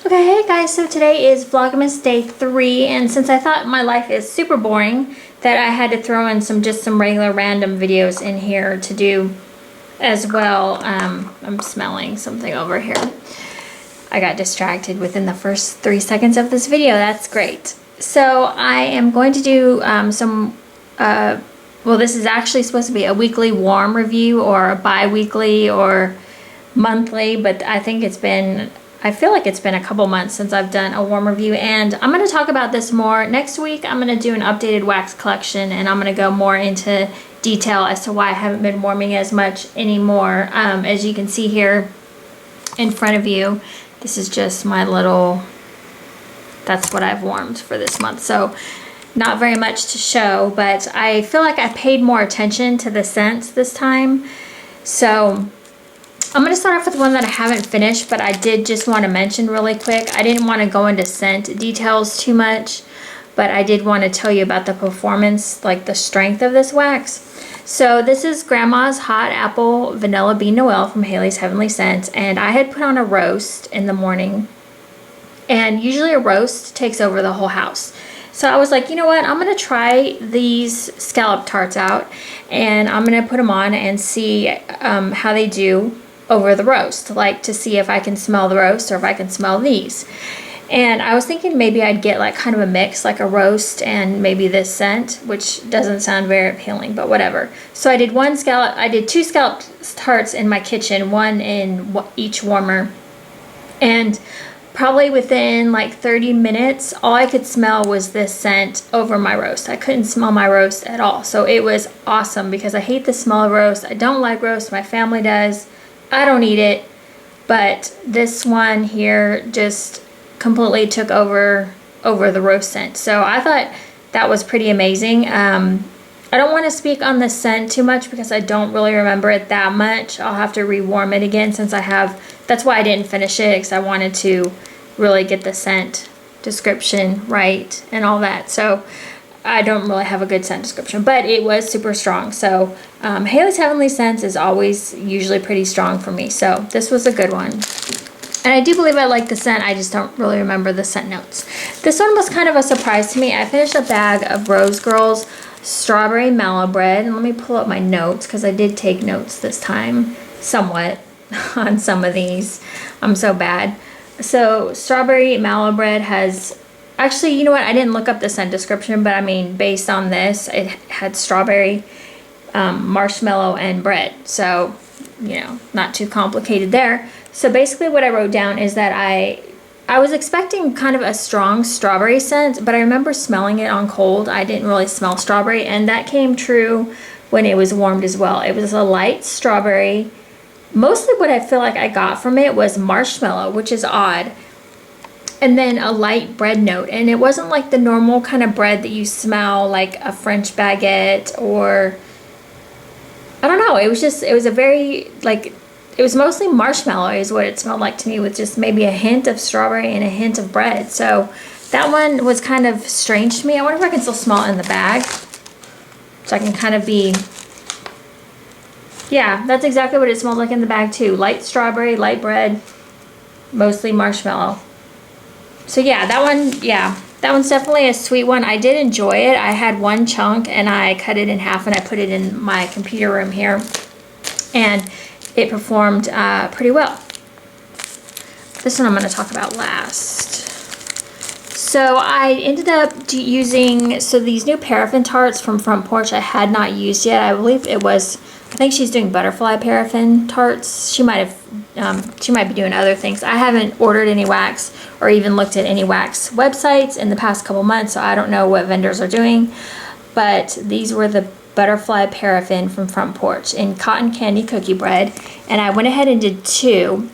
Okay, hey guys, so today is Vlogmas day 3, and since I thought my life is super boring, that I had to throw in just some regular random videos in here to do as well. I'm smelling something over here. I got distracted within the first 3 seconds of this video. That's great. So I am going to do well, this is actually supposed to be a weekly warm review or a bi-weekly or monthly, but I feel like it's been a couple months since I've done a warm review, and I'm going to talk about this more next week. I'm going to do an updated wax collection, and I'm going to go more into detail as to why I haven't been warming as much anymore. As you can see here in front of you, this is just my little, that's what I've warmed for this month. So not very much to show, but I feel like I paid more attention to the scents this time. So I'm going to start off with one that I haven't finished, but I did just want to mention really quick. I didn't want to go into scent details too much, but I did want to tell you about the performance, like the strength of this wax. So this is Grandma's Hot Apple Vanilla Bean Noel from Haley's Heavenly Scents, and I had put on a roast in the morning, and usually a roast takes over the whole house. So I was like, you know what, I'm going to try these scallop tarts out, and I'm going to put them on and see how they do over the roast, like to see if I can smell the roast or if I can smell these. And I was thinking maybe I'd get like kind of a mix, like a roast and maybe this scent, which doesn't sound very appealing, but whatever. So I did 2 scallop tarts in my kitchen, one in each warmer, and probably within like 30 minutes, all I could smell was this scent over my roast. I couldn't smell my roast at all. So it was awesome because I hate the smell of roast. I don't like roast. My family does. I don't eat it, but this one here just completely took over the roast scent. So I thought that was pretty amazing. I don't want to speak on the scent too much because I don't really remember it that much. I'll have to rewarm it again since that's why I didn't finish it, because I wanted to really get the scent description right and all that. So I don't really have a good scent description, but it was super strong. So Haley's Heavenly Scents is always usually pretty strong for me. So this was a good one. And I do believe I like the scent. I just don't really remember the scent notes. This one was kind of a surprise to me. I finished a bag of Rose Girls Strawberry Mallow Bread. And let me pull up my notes because I did take notes this time somewhat on some of these. I'm so bad. So Strawberry Mallow Bread has... Actually, you know what? I didn't look up the scent description, but I mean, based on this, it had strawberry, marshmallow, and bread. So, you know, not too complicated there. So basically what I wrote down is that I was expecting kind of a strong strawberry scent, but I remember smelling it on cold. I didn't really smell strawberry, and that came true when it was warmed as well. It was a light strawberry. Mostly what I feel like I got from it was marshmallow, which is odd. And then a light bread note, and it wasn't like the normal kind of bread that you smell, like a French baguette, or I don't know, it was a very, like, it was mostly marshmallow is what it smelled like to me, with just maybe a hint of strawberry and a hint of bread. So that one was kind of strange to me. I wonder if I can still smell it in the bag, so I can kind of be, yeah, that's exactly what it smelled like in the bag too. Light strawberry, light bread, mostly marshmallow. So yeah, that one's definitely a sweet one. I did enjoy it. I had one chunk and I cut it in half and I put it in my computer room here, and it performed pretty well. This one I'm going to talk about last. So I ended up using, these new paraffin tarts from Front Porch I had not used yet. I believe I think she's doing butterfly paraffin tarts. She might be doing other things. I haven't ordered any wax or even looked at any wax websites in the past couple months, so I don't know what vendors are doing. But these were the butterfly paraffin from Front Porch in cotton candy cookie bread, and I went ahead and did 2.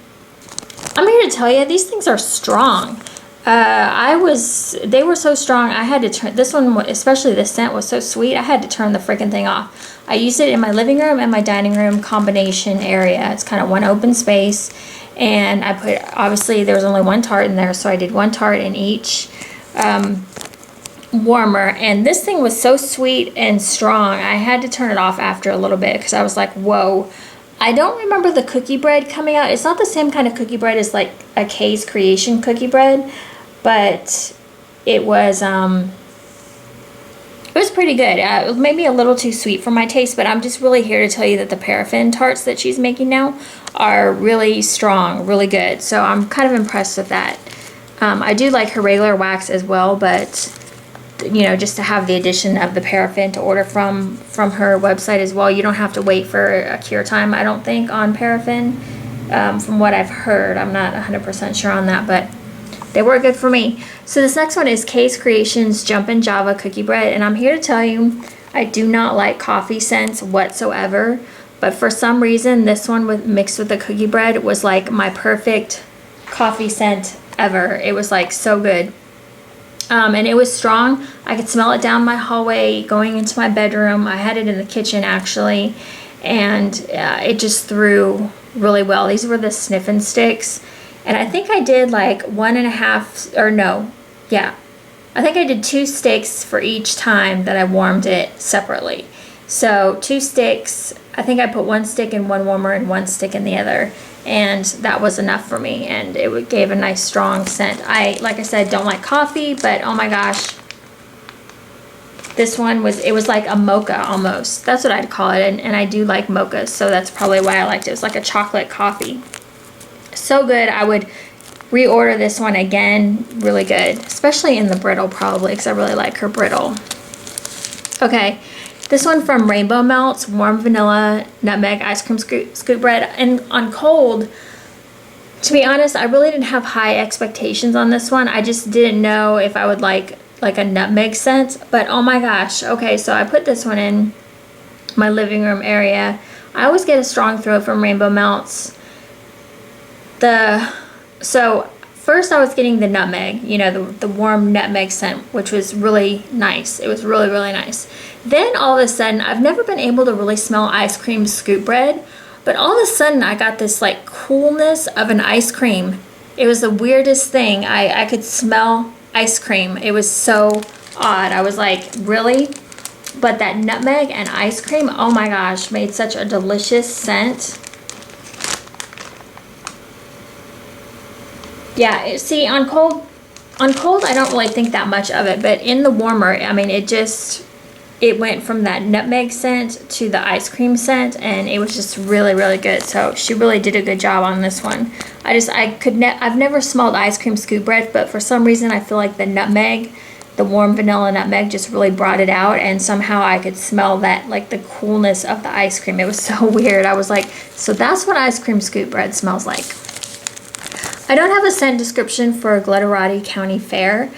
I'm here to tell you, these things are strong. They were so strong, I had to turn, this one, especially the scent was so sweet, I had to turn the freaking thing off. I used it in my living room and my dining room combination area. It's kind of one open space, and I put, obviously there was only 1 tart in there, so I did 1 tart in each warmer, and this thing was so sweet and strong, I had to turn it off after a little bit because I was like, whoa, I don't remember the cookie bread coming out. It's not the same kind of cookie bread as like a Kay's Creation cookie bread, but it was pretty good. It made me a little too sweet for my taste, but I'm just really here to tell you that the paraffin tarts that she's making now are really strong, really good. So I'm kind of impressed with that. I do like her regular wax as well, but you know, just to have the addition of the paraffin to order from her website as well. You don't have to wait for a cure time, I don't think, on paraffin. From what I've heard, I'm not 100% sure on that, but they were good for me. So this next one is Kay's Creations Jumpin' Java Cookie Bread, and I'm here to tell you I do not like coffee scents whatsoever, but for some reason this one mixed with the cookie bread was like my perfect coffee scent ever. It was like so good. And it was strong. I could smell it down my hallway going into my bedroom. I had it in the kitchen actually, and it just threw really well. These were the sniffing sticks, and I think I did like 1.5, or no, yeah, I think I did 2 sticks for each time that I warmed it separately. So 2 sticks, I think I put 1 stick in one warmer and 1 stick in the other, and that was enough for me, and it gave a nice strong scent. Like I said, don't like coffee, but oh my gosh, this one was like a mocha almost. That's what I'd call it, and I do like mochas, so that's probably why I liked it. It was like a chocolate coffee. So good. I would reorder this one again. Really good, especially in the brittle probably, because I really like her brittle. Okay. This one from Rainbow Melts, warm vanilla nutmeg ice cream scoop bread. And on cold, to be honest, I really didn't have high expectations on this one. I just didn't know if I would like a nutmeg scent. But oh my gosh. Okay, so I put this one in my living room area. I always get a strong throw from Rainbow Melts. So first I was getting the nutmeg, you know, the warm nutmeg scent, which was really nice. It was really, really nice. Then all of a sudden, I've never been able to really smell ice cream scoop bread, but all of a sudden I got this like coolness of an ice cream. It was the weirdest thing. I could smell ice cream. It was so odd. I was like, really? But that nutmeg and ice cream, oh my gosh, made such a delicious scent. Yeah, see, on cold I don't really think that much of it, but in the warmer, I mean, it went from that nutmeg scent to the ice cream scent, and it was just really, really good. So she really did a good job on this one. I've never smelled ice cream scoop bread, but for some reason I feel like the nutmeg, the warm vanilla nutmeg, just really brought it out, and somehow I could smell that, like the coolness of the ice cream. It was so weird. I was like, so that's what ice cream scoop bread smells like. I don't have a scent description for Glitterati County Fair.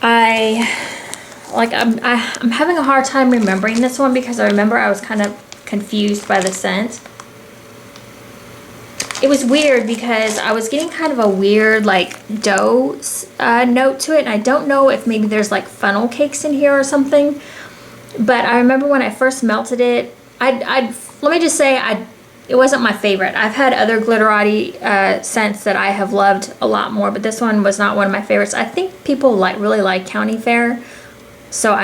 I'm having a hard time remembering this one because I remember I was kind of confused by the scent. It was weird because I was getting kind of a weird like dough note to it, and I don't know if maybe there's like funnel cakes in here or something. But I remember when I first melted it, let me just say it wasn't my favorite. I've had other Glitterati scents that I have loved a lot more, but this one was not one of my favorites. I think people really like County Fair, so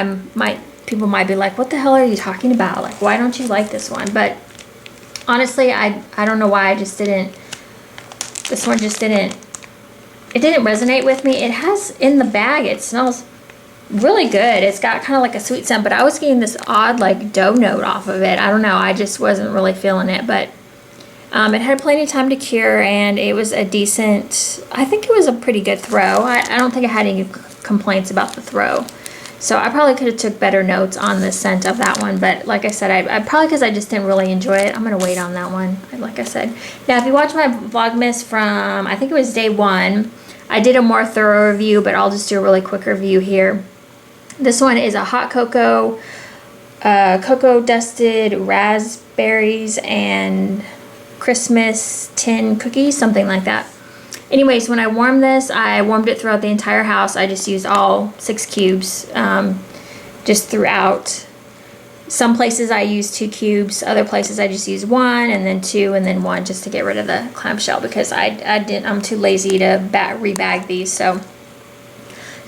people might be like, what the hell are you talking about? Like, why don't you like this one? But honestly, I don't know why. This one just didn't resonate with me. It has, in the bag, it smells really good. It's got kind of like a sweet scent, but I was getting this odd like dough note off of it. I don't know. I just wasn't really feeling it, but it had plenty of time to cure, and it was a decent, I think it was a pretty good throw. I don't think I had any complaints about the throw. So I probably could have took better notes on the scent of that one, but like I said, I probably because I just didn't really enjoy it. I'm going to wait on that one, like I said. Now, if you watch my Vlogmas from, I think it was day 1, I did a more thorough review, but I'll just do a really quick review here. This one is a hot cocoa, cocoa dusted raspberries and Christmas tin cookies, something like that. Anyways, when I warmed this, I warmed it throughout the entire house. I just used all 6 cubes, just throughout. Some places I use 2 cubes, other places I just use 1, and then 2, and then 1 just to get rid of the clamshell because I'm too lazy to rebag these. So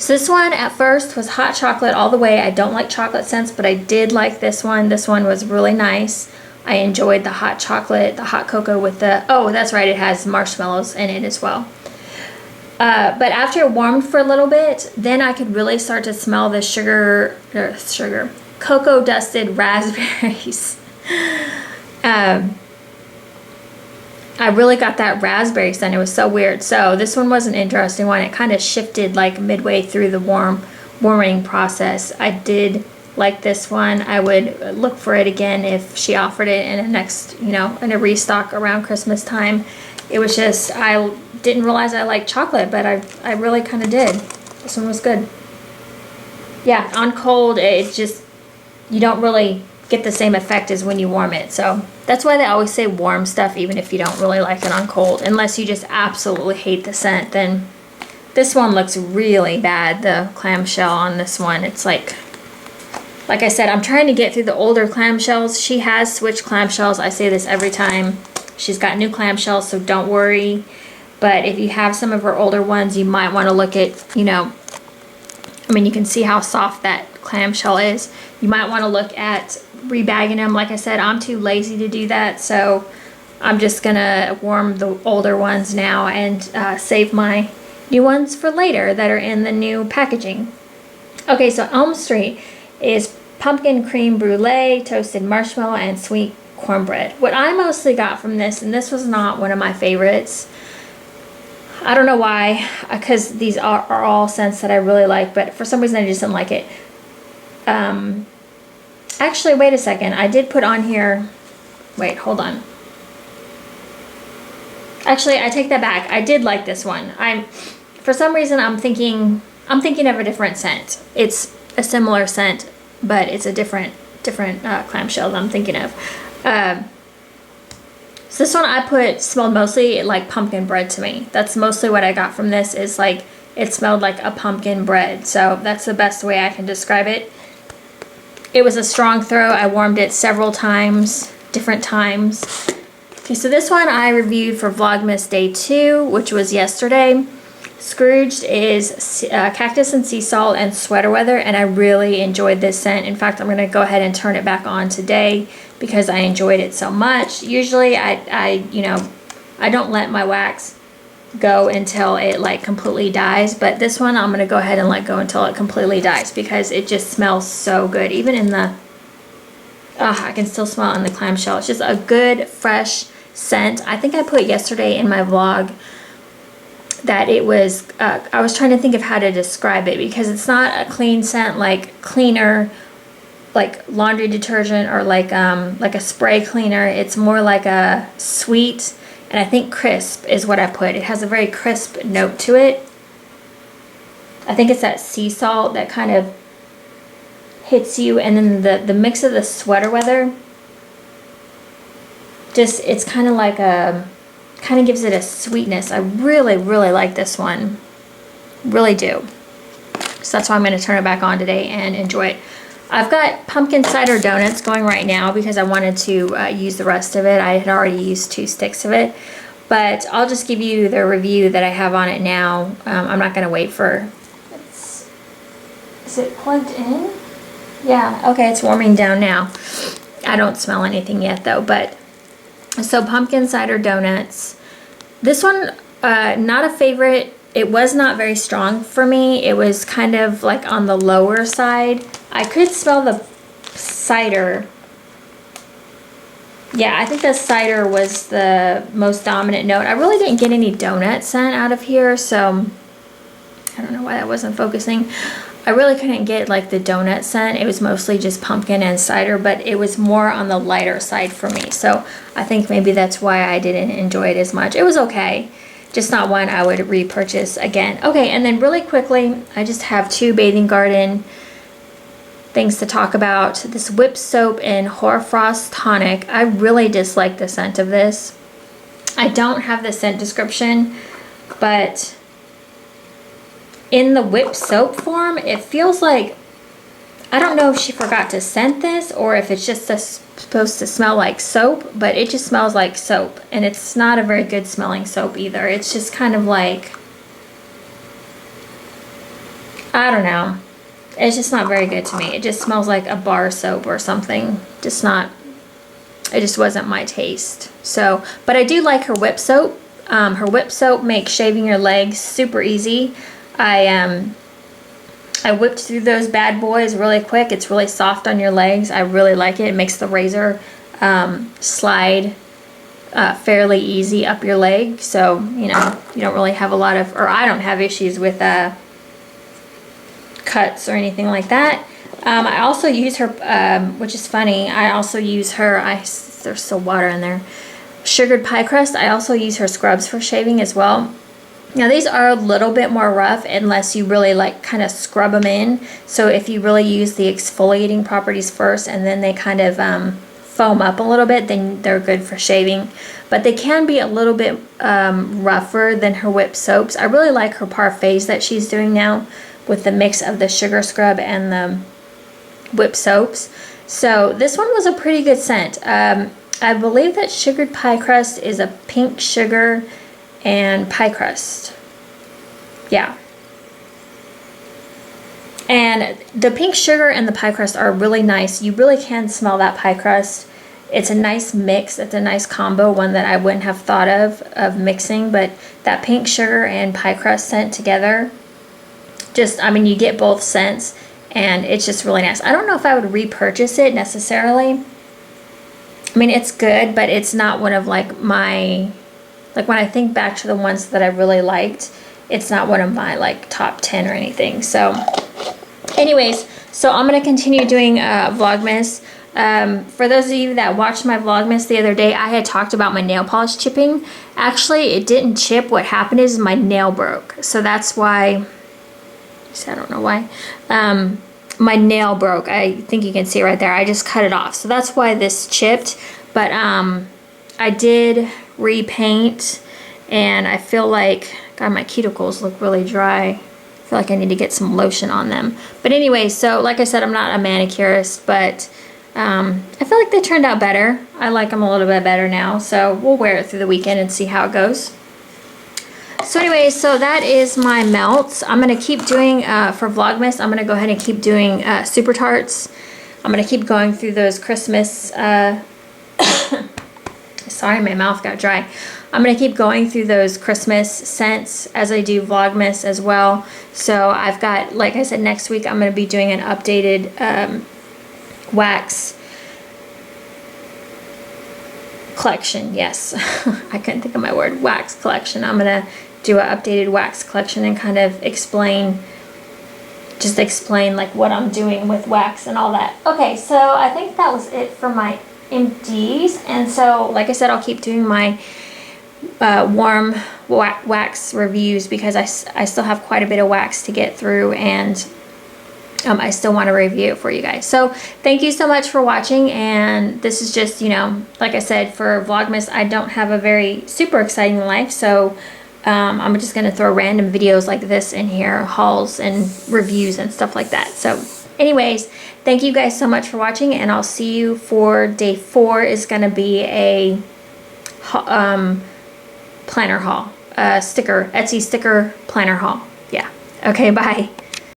this one at first was hot chocolate all the way. I don't like chocolate scents, but I did like this one. This one was really nice. I enjoyed the hot chocolate, the hot cocoa with the, oh, that's right, it has marshmallows in it as well. But after it warmed for a little bit, then I could really start to smell the cocoa dusted raspberries. I really got that raspberry scent. It was so weird. So this one was an interesting one. It kind of shifted like midway through the warming process. I did like this one. I would look for it again if she offered it in a next, in a restock around Christmas time. It was just, I didn't realize I liked chocolate, but I really kind of did. This one was good. Yeah, on cold, it just, you don't really get the same effect as when you warm it. So that's why they always say warm stuff even if you don't really like it on cold. Unless you just absolutely hate the scent, then this one looks really bad, the clamshell on this one. It's like I said, I'm trying to get through the older clamshells. She has switched clamshells. I say this every time. She's got new clamshells, so don't worry. But if you have some of her older ones, you might want to look at, I mean, you can see how soft that clamshell is. You might want to look at rebagging them. Like I said, I'm too lazy to do that, so I'm just gonna warm the older ones now and save my new ones for later that are in the new packaging. Okay, so Elm Street is pumpkin cream brulee, toasted marshmallow, and sweet cornbread. What I mostly got from this, and this was not one of my favorites, I don't know why, because these are all scents that I really like, but for some reason I just didn't like it. Actually, wait a second. I did put on here, wait, hold on. Actually, I take that back. I did like this one. For some reason, I'm thinking of a different scent. It's a similar scent, but it's a different clamshell that I'm thinking of. So this one smelled mostly like pumpkin bread to me. That's mostly what I got from this, is like, it smelled like a pumpkin bread. So that's the best way I can describe it. It was a strong throw. I warmed it several times, different times. Okay, so this one I reviewed for Vlogmas Day 2, which was yesterday. Scrooge is cactus and sea salt and sweater weather, and I really enjoyed this scent. In fact, I'm going to go ahead and turn it back on today because I enjoyed it so much. Usually I don't let my wax go until it like completely dies, but this one I'm going to go ahead and let go until it completely dies because it just smells so good. Even in the, I can still smell it in the clamshell. It's just a good fresh scent. I think I put yesterday in my vlog that it was, I was trying to think of how to describe it, because it's not a clean scent like cleaner, like laundry detergent or like a spray cleaner. It's more like a sweet, and I think crisp is what I put. It has a very crisp note to it. I think it's that sea salt that kind of hits you, and then the mix of the sweater weather, just, it's kind of like kind of gives it a sweetness. I really, really like this one. Really do. So that's why I'm going to turn it back on today and enjoy it. I've got pumpkin cider donuts going right now because I wanted to use the rest of it. I had already used 2 sticks of it, but I'll just give you the review that I have on it now. I'm not going to wait for, is it plugged in? Yeah, okay, it's warming down now. I don't smell anything yet though, but so pumpkin cider donuts. This one, not a favorite. It was not very strong for me. It was kind of like on the lower side. I could smell the cider. Yeah, I think the cider was the most dominant note. I really didn't get any donut scent out of here, so I don't know why that wasn't focusing. I really couldn't get like the donut scent. It was mostly just pumpkin and cider, but it was more on the lighter side for me. So I think maybe that's why I didn't enjoy it as much. It was okay, just not one I would repurchase again. Okay, and then really quickly, I just have 2 Bathing Garden things to talk about. This whipped soap and hoarfrost tonic. I really dislike the scent of this. I don't have the scent description, but in the whipped soap form, it feels like, I don't know if she forgot to scent this or if it's just supposed to smell like soap, but it just smells like soap, and it's not a very good smelling soap either. It's just kind of like, I don't know. It's just not very good to me. It just smells like a bar soap or something. Just not, it just wasn't my taste. So, but I do like her whip soap. Her whip soap makes shaving your legs super easy. I whipped through those bad boys really quick. It's really soft on your legs. I really like it. It makes the razor slide fairly easy up your leg. So, you know, you don't really have a lot of, or I don't have issues with cuts or anything like that. I also use her, which is funny, I also use her, there's still water in there, sugared pie crust. I also use her scrubs for shaving as well. Now these are a little bit more rough unless you really like kind of scrub them in. So if you really use the exfoliating properties first and then they kind of foam up a little bit, then they're good for shaving. But they can be a little bit rougher than her whip soaps. I really like her parfaits that she's doing now with the mix of the sugar scrub and the whip soaps. So this one was a pretty good scent. I believe that sugared pie crust is a pink sugar and pie crust. Yeah. And the pink sugar and the pie crust are really nice. You really can smell that pie crust. It's a nice mix. It's a nice combo, one that I wouldn't have thought of mixing, but that pink sugar and pie crust scent together, just, I mean, you get both scents and it's just really nice. I don't know if I would repurchase it necessarily. I mean, it's good, but it's not one of like my, like when I think back to the ones that I really liked, it's not one of my like top 10 or anything. So anyways, so I'm going to continue doing Vlogmas. For those of you that watched my Vlogmas the other day, I had talked about my nail polish chipping. Actually, it didn't chip. What happened is my nail broke. So that's why, I don't know why, my nail broke. I think you can see right there. I just cut it off. So that's why this chipped. But I did repaint, and I feel like, God, my cuticles look really dry. I feel like I need to get some lotion on them. But anyway, so like I said, I'm not a manicurist, but I feel like they turned out better. I like them a little bit better now. So we'll wear it through the weekend and see how it goes. So anyway, so that is my melts. I'm going to keep doing, for Vlogmas, I'm going to go ahead and keep doing Super Tarts. I'm going to keep going through those Christmas, sorry, my mouth got dry. I'm going to keep going through those Christmas scents as I do Vlogmas as well. So I've got, like I said, next week I'm going to be doing an updated wax collection. Yes, I couldn't think of my word. Wax collection. I'm going to do an updated wax collection and kind of explain, just explain like what I'm doing with wax and all that. Okay, so I think that was it for my empties. And so, like I said, I'll keep doing my warm wax reviews because I still have quite a bit of wax to get through, and I still want to review it for you guys. So thank you so much for watching, and this is just, you know, like I said, for Vlogmas, I don't have a very super exciting life, so I'm just going to throw random videos like this in here, hauls and reviews and stuff like that. So anyways, thank you guys so much for watching, and I'll see you for day 4 is going to be a planner haul, Etsy sticker planner haul. Yeah. Okay, bye.